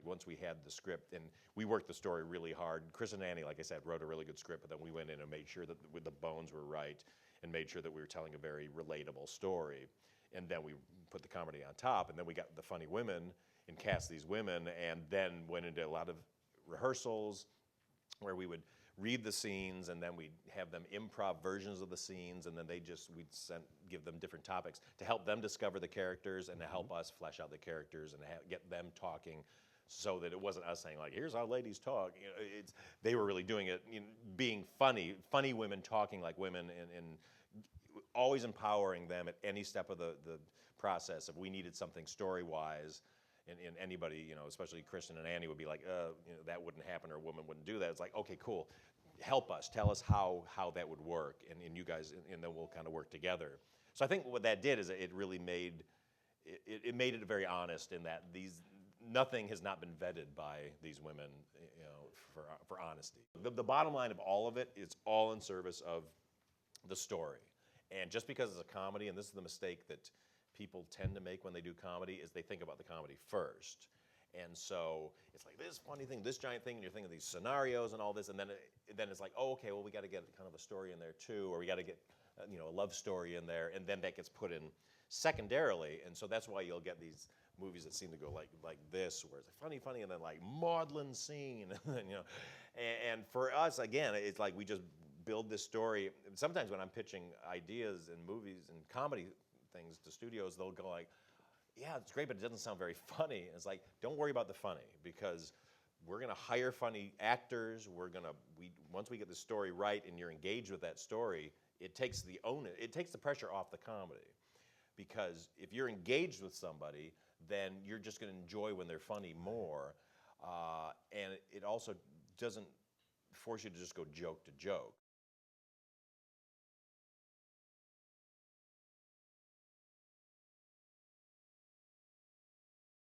Once we had the script, and we worked the story really hard. Chris and Annie, like I said, wrote a really good script, but then we went in and made sure that the bones were right and made sure that we were telling a very relatable story. And then we put the comedy on top, and then we got the funny women and cast these women, and then went into a lot of rehearsals where we would read the scenes, and then we'd have them improv versions of the scenes, and then give them different topics to help them discover the characters and to help us flesh out the characters and get them talking, so that it wasn't us saying like, here's how ladies talk. You know, they were really doing it, you know, being funny women talking like women, and always empowering them at any step of the process. If we needed something story-wise, and anybody, you know, especially Kristen and Annie would be like, you know, that wouldn't happen, or a woman wouldn't do that. It's like, okay, cool, help us, tell us how that would work, and you guys, and then we'll kind of work together. So I think what that did is it really made it very honest, in that nothing has not been vetted by these women, you know, for honesty. The bottom line of all of it is all in service of the story. And just because it's a comedy, and this is the mistake that people tend to make when they do comedy, is they think about the comedy first. And so it's like this funny thing, this giant thing, and you're thinking of these scenarios and all this, and then it's like, oh, okay, well, we got to get kind of a story in there too, or we got to get you know, a love story in there, and then that gets put in secondarily. And so that's why you'll get these movies that seem to go like this, where it's like funny, and then like maudlin scene, and then, you know, and for us, again, it's like we just build this story. Sometimes when I'm pitching ideas in movies and comedy things to studios, they'll go like, yeah, it's great, but it doesn't sound very funny. And it's like, don't worry about the funny, because we're gonna hire funny actors. Once we get the story right and you're engaged with that story, it takes the pressure off the comedy. Because if you're engaged with somebody, then you're just gonna enjoy when they're funny more. And it also doesn't force you to just go joke to joke.